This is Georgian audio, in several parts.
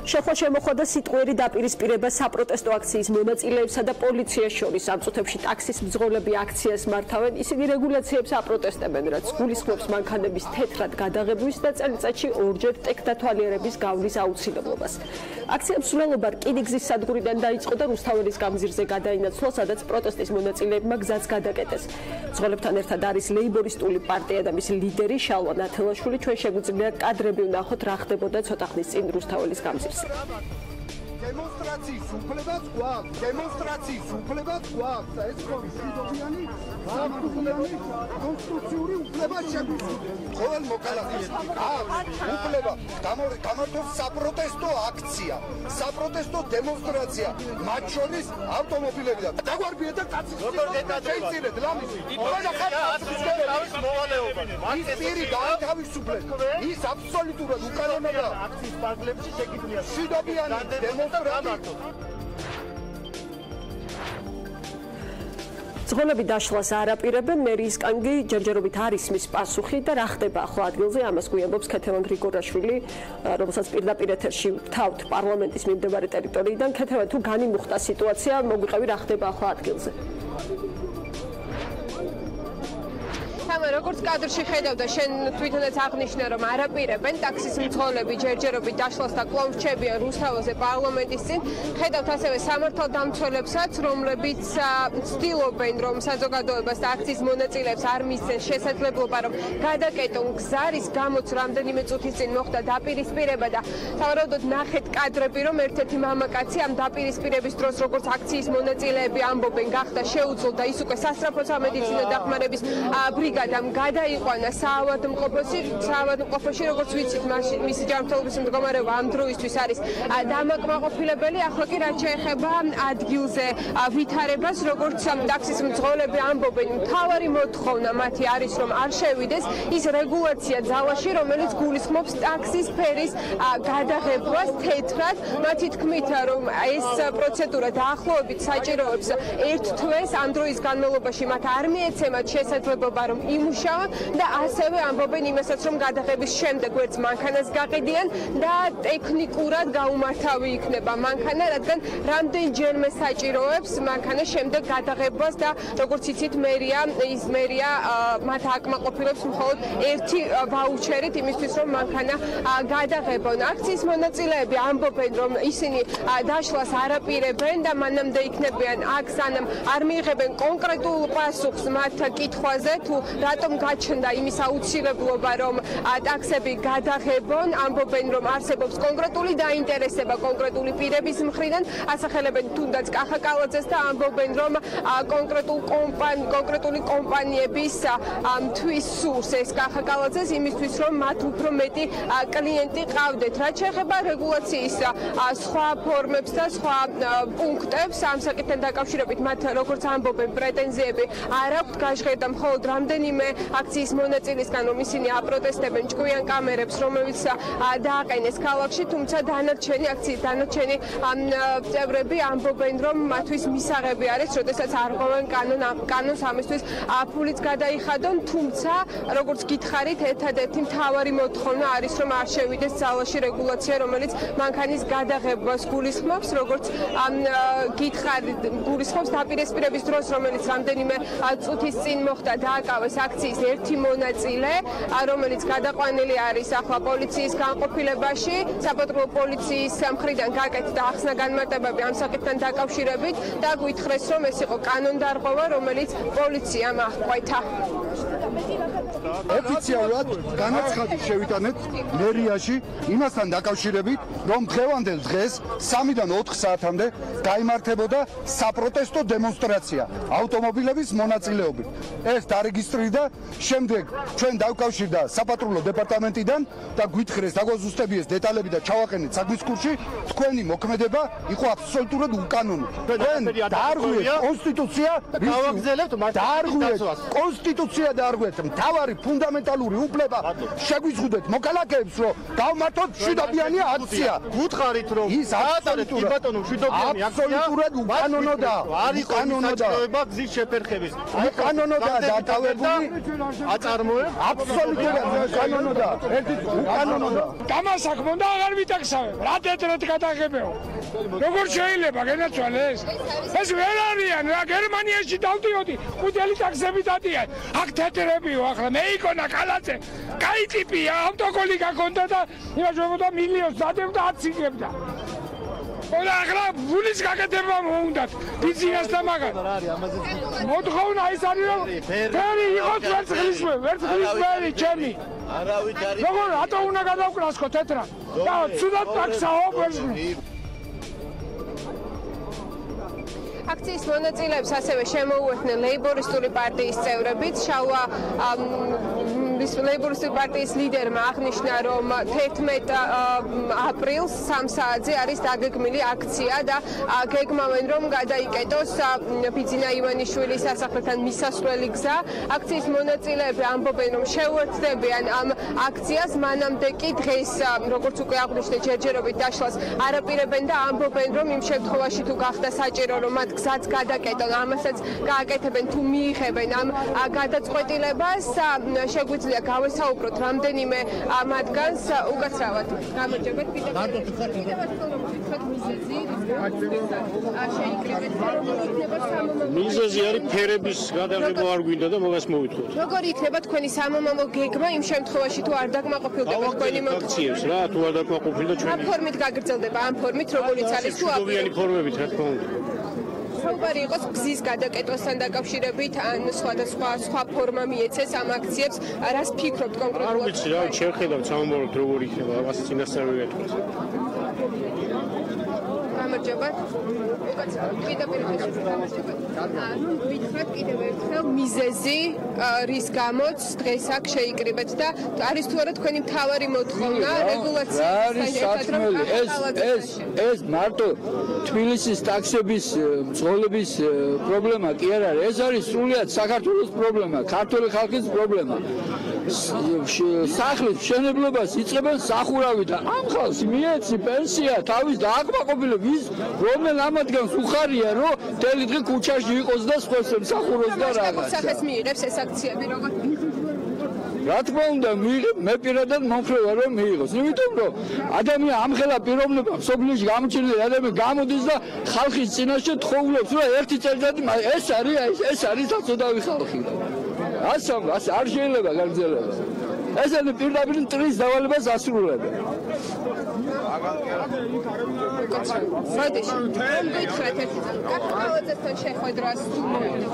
შეხვა შემოხვდა სიტყვიერი დაპირისპირება საპროტესტო აქციის მონაწილეებსა და პოლიციას შორის. ამ წუთებში ტაქსის მძღოლები აქციას მართავენ. ისინი რეგულაციებს აპროტესტებენ, რაც გულისხმობს მანქანების თეთრად გადაღებვის და წელიწადში ორჯერ ტექნათვალიერების გავლის აუცილებლობას. აქცია მსვლელობა რკინიგზის სადგურიდან დაიწყო და რუსთაველის გამზირზე გადაინაცვლა, სადაც პროტესტის მონაწილეებმა გზაც გადაკეტეს. მძღოლებთან ერთად არის ლეიბორისტული პარტია და მისი ლიდერი შალვა ნათელაშვილი. ჩვენ შეგვიძლია კადრები ვნახოთ, რა ხდებოდა ცოტა ხნის წინ რუსთაველის გამზირზე. Demonstrații sufletat გვაქვს, demonstrații sufletat გვაქვს, ეს ხორი შიდობიანი, სამართლიანი, კონსტიტუციური უფლება შეგვიძლია. ყოველ მოკალახეს აქვს უფლება გამართოს საპროტესტო აქცია, საპროტესტო დემონსტრაცია, მათ შორის ავტომობილებიდან. დაგვარბიეთ და კაცის შეიცინეთ ლამისი. ყველა ხალხის მოვალეობა. ის პირი გაათავისუფლეთ. ის აბსოლუტურად უკანონოა აქციის პარკლებში შეგიძლია შიდობიანი მძღოლები დაშლას არ აპირებენ, მერიისგან კი ჯერჯერობით არ ისმის პასუხი და რა ხდება ახლა ადგილზე, ამას გვიამბობს ქეთევან გრიგორაშვილი, რომელსაც პირდაპირ ეთერში ვთავთ პარლამენტის მიმდებარე ტერიტორიიდან. ქეთევან, თუ განიმუხტა სიტუაცია, მოგვიყევი რა ხდება ახლა ადგილზე. როგორც კადრში ხედავდა, შენ თვითონაც აღნიშნე, რომ არ აპირებენ ტაქსის მძღოლები ჯერჯერობით დაშლას და კვლავ რჩებიან რუსთაველზე პარლამენტის წინ. ხედავთ ასევე სამართალდამცველებსაც, რომლებიც ცდილობენ, რომ საზოგადოებას და აქციის მონაწილეებს არ მისცენ შესაძლებლობა, რომ გადაკეტონ გზარის გამოც რამდენიმე წუთის წინ მოხდა დაპირისპირება და სავარაუდოდ ნახეთ კადრები, რომ ერთ-ერთი მამაკაცი ამ დაპირისპირების დროს, როგორც აქციის მონაწილეები ამბობენ, გახდა შეუძლო და ის უკვე სასწრაფო სამედიცინო დახმარების ბრიგადამ გადაიყვანა საავადმყოფოში, როგორც ვიცით, მისი ჯანმრთელობის მდგომარეობა ამ დროისთვის არის დამაკმაყოფილებელი. ახლა კი რაც შეეხება ადგილზე ვითარებას, როგორც ტაქსის მძღოლები ამბობენ, მთავარი მოთხოვნა მათი არის, რომ არ შევიდეს ის რეგულაცია ძალაში, რომელიც გულისხმობს ტაქსის ფერის გადაღებას თეთრად. მათი თქმით, რომ ეს პროცედურა დაახლოებით საჭიროებს 1 თვეს, ამ დროის განმავლობაში მათ არ მიეცემათ შესაძლებლობა, რომ იმუშავონ და ასევე ამბობენ იმასაც, რომ გადაღების შემდეგ ვერც მანქანას გაყიდიან და ტექნიკურად გაუმართავი იქნება მანქანა, რადგან რამდენჯერმე საჭიროებს მანქანა შემდეგ გადაღებას და როგორც იცით, მერია მათ აკმაყოფილებს მხოლოდ 1 ვაუჩერით იმისთვის, რომ მანქანა გადაღებონ. აქციის მონაწილეები ამბობენ, რომ ისინი დაშლას არ აპირებენ და მანამდე იქნებიან აქ, სანამ არ მიიღებენ კონკრეტულ პასუხს მათ კითხვაზე, თუ რატომ გაჩნდა იმის აუცილებლობა, რომ ტაქსები გადაღებონ. ამბობენ, რომ არსებობს კონკრეტული დაინტერესება კონკრეტული პირების მხრიდან, ასახელებენ თუნდაც კახაკალაძეს და ამბობენ, რომ კონკრეტული კომპანიების თვის სურს ეს კახაკალაძეს იმისთვის, რომ მათ უფრო მეტი კლიენტი ყავდეთ. რაც შეეხება რეგულაციის სხვა ფორმებს და სხვა პუნქტებს, ამ საკითხთან დაკავშირებით მათ როგორც ამბობენ, პრეტენზიები არ აქვთ, გაჟღერდა მხოლოდ რამდენიმე აქციის მონაწილისგან, რომ ისინი აპროტესტებენ ჭკვიან კამერებს, რომელიც დააყენეს ქალაქში, თუმცა აქციის დანარჩენი წევრები ამბობენ, რომ მათთვის მისაღები არის, როდესაც არ ღვევენ კანონს ამისთვის ფულიც გადაიხადონ, თუმცა როგორც გითხარით, ერთადერთი მთავარი მოთხოვნა არის, რომ არ შევიდეს ძალაში რეგულაცია, რომელიც მანქანის გადაღებას გულისხმობს, როგორც გითხარით, გულისხმობს დაპირისპირების დროს, რომელიც რამდენიმე წუთის წინ მოხდა, დააკავეს აქციის ერთი მონაწილე, რომელიც გადაყვანილი არის ახლა პოლიციის განყოფილებაში, საპატრულო პოლიციის მხრიდან გაკეთდა ახსნა განმარტებები ამ საკითხთან დაკავშირებით და გვითხრეს, რომ ეს იყო კანონდარღვევა, რომელიც პოლიციამ აღკვეთა. ოფიციალურად განაცხადი შევიტანეთ მერიაში იმასთან დაკავშირებით, რომ დღევანდელ დღეს 3-დან 4 საათამდე გაიმართებოდა საპროტესტო დემონსტრაცია ავტომობილების მონაწილეობით. ეს დარეგისტრირდა, შემდეგ ჩვენ დავკავშირდა საპატრულო დეპარტამენტიდან და გვითხრეს, დაგვაზუსტებიეს დეტალები და ჩავაყენეთ საქმის კურსში. თქვენი მოქმედება იყო აბსოლუტურად უკანონო. თქვენ დაარღვიეთ კონსტიტუცია, გავაგზავნებთ კონსტიტუცია დაარღვიეთ, მთავარი არის ფუნდამენტალური უფლება შეგვიზღუდეთ მოქალაქეებს რომ გავმართოთ მშვიდობიანი აქცია. გუთხარით რომ ის აბსოლუტურად ბატონო მშვიდობიანი აქცია უკანონოდა არ იყო საჭიროება გზის შეფერხების. უკანონოდა დაკავებული აწარმოებ აბსოლუტურად უკანონოდა უკანონოდა გამასაკმონდა აღარ ვიტაქსავებ რა თეთრად გადაღებეო როგორ შეიძლება განაცვალეს ეს ვერ არიან რა გერმანიაში დავდიოდი ყუთელი ტაქსები დადიან აქ თეთრებიო ახლა მე იქონა კალაძე კაი ტიპია ავტოკოლი გაქონდა და იმაჟებოდა მილიონს დადებდა 10 იგებდა ოღონდ ახლა გულის გაკეთება მოუნდათ ბიზნეს და მაგას მოთხოვნა ის არის რომ ფერი იყოს ვერცხლისფერი ჩემი არავით არის როგორ რატო უნდა გადავკრასკო თეთრად და ცუდად ტაქსაო ვერცხლი აქციის მონაწილეებს ასევე შემოუერთდნენ ლეიბორისტული პარტიის წევრებიც. შავა ლეიბორისტული პარტიის ლიდერმა აღნიშნა, რომ 11 აპრილს 3 საათზე არის დაგეგმილი აქცია და გეგმავენ, რომ გადაიკეტოს ბიძინა ივანიშვილის სასახლეთან მისასვლელი გზა. აქციის მონაწილეები ამბობენ, რომ შეუერთდებიან ამ აქციას, მანამდე კი დღეს, როგორც უკვე აღნიშნეთ, ჯერჯერობით დაშლას არაპირებენ და ამბობენ, რომ იმ შემთხვევაში თუ გახდა საჭირო, რომ მათ გზაც გადაკეტონ, ამასაც გააკეთებენ თუ მიიღებენ ამ გადაწყვეტილებას, შეგვიძლია გავესაუბროთ რამდენიმე მათგანს უკაცრავად. გამარჯობეთ, მიზეზი არის ფერების გადაღება არ გვინდა და მაგას მოვითხოვთ. როგორ იქნება თქვენი სამომავლო გეგმა იმ შემთხვევაში თუ არ დაკმაყოფილდება თქვენი აქციებს რა, თუ არ დაკმაყოფილდა ჩვენი. ამ ფორმით გაგრძელდება, ამ ფორმით როგორიც არის თუ მშვიდობიანი ფორმებით რა თქმა უნდა. საუბარი იყოს გზის გადაკეთვასთან დაკავშირებით ან სხვა ფორმა მიეცეს ამ აქციებს, რას ფიქრობთ კონკრეტულად? არ ვიცი რა, შევხედავთ სამომავლოდ როგორ იქნება, ამას წინასწარ ვიეთქვით. გამარჯობა. პირდაპირ გამარჯობა. ანუ გითხრათ კიდევ ერთხელ მიზეზი რის გამოც დღეს აქ შეიკრიბეთ და არის თუ არა თქვენი მთავარი მოთხოვნა რეგულაციის ეს მარტო თბილისის ტაქსების მძღოლების პრობლემა კი არ არის, ეს არის სრულიად საქართველოს პრობლემა, ქართული ხალხის პრობლემა. სახლის მშენებლობას იწყებენ სახურავი და ამ ხალხს მიეცი პენსია თავის დააკმაყოფილებს ის რომელ ამადგანს უხარია რომ მთელი დღე ქუჩაში იყოს და სხვას მსახურობს და რაღაც. სახეს მიიღებს ეს აქციები როგორ? რა თქმა უნდა მე პირადად მომხრევა რომ მიიღოს. იმიტომ რომ ადამიანი ამხელა პიროვნება სოფლიოში გამოჩენილი ადამიანი გამოდის და ხალხის წინაშე თხოვლობს რომ ერთი წელიწადი ეს არის საწოდავი ხალხი. ასე არ შეიძლება გაგრძელება. ეს არის პირდაპირ მტრის დავალებას ასრულებენ. მოდიში, გითხრათ ერთი წამი. კახაკალაძესთან შეხვედრას თუ მოიხდეთ?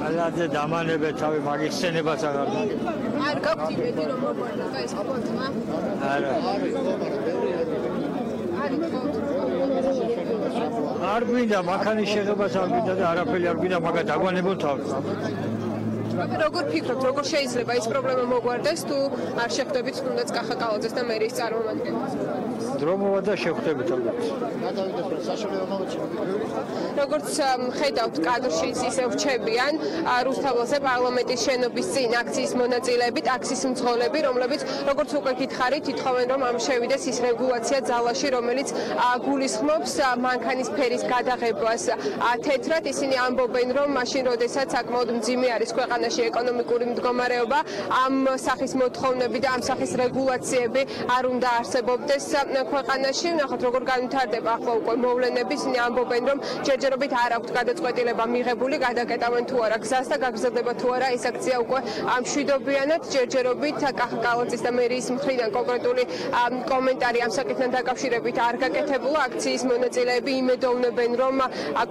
კალაძე დამანებე თავი მაგის სცენებას აღარ არ გაქვთ იმედი რომ მოგვარდება ეს ფოტო? არა არ გვინდა მანქანის შეღებას არ გვინდა და არაფერი არ გვინდა მაგას დაგვანებოთ თავი. როგორ ფიქრობთ, როგორ შეიძლება ეს პრობლემა მოგვარდეს თუ არ შეხვდებით თუნდაც კახაკალაძეს და მერიის წარმომადგენლებს? დრომოვა და შეხვდებით ალბათ. როგორც ხედავთ კადრში ისე რჩებიან რუსთაველზე პარლამენტის შენობის წინ აქციის მონაწილეები, ტაქსის მძღოლები, რომლებიც როგორც უკვე გითხარით, ითხოვენ რომ ამ შევიდეს ის რეგულაცია ძალაში, რომელიც გულისხმობს მანქანის ფერის გადაღებას თეთრად. ისინი ამბობენ რომ მაშინ როდესაც საკმაოდ მძიმე არის ქვეყანაში ეკონომიკური მდგომარეობა, ამ სახის მოთხოვნები და ამ სახის რეგულაციები არ უნდა არსებობდეს ქვეყანაში. ნახოთ როგორ განვითარდება ახლა უკვე მოვლენები. ისინი ამბობენ რომ ჯერჯერობით არ აქვთ გადაწყვეტილება მიღებული, გადაკეტავენ თუ არა გზას და გაგრძელდება თუ არა ეს აქცია უკვე მშვიდობიანად. ჯერჯერობით კახაკალაძის და მერიის მხრიდან კონკრეტული კომენტარი ამ საკითხთან დაკავშირებით არ გაკეთებულა. აქციის მონაწილეები იმედოვნებენ რომ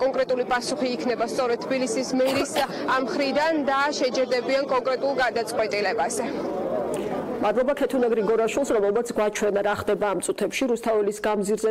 კონკრეტული პასუხი იქნება სწორედ თბილისის მერის მხრიდან და შეჯერდებიან კონკრეტულ გადაწყვეტილებაზე. მადლობა ქეთუნა გრიგორაშვილს, რომელმაც გვაჩვენა რა ხდება ამ წუთებში რუსთაველის გამზირზე.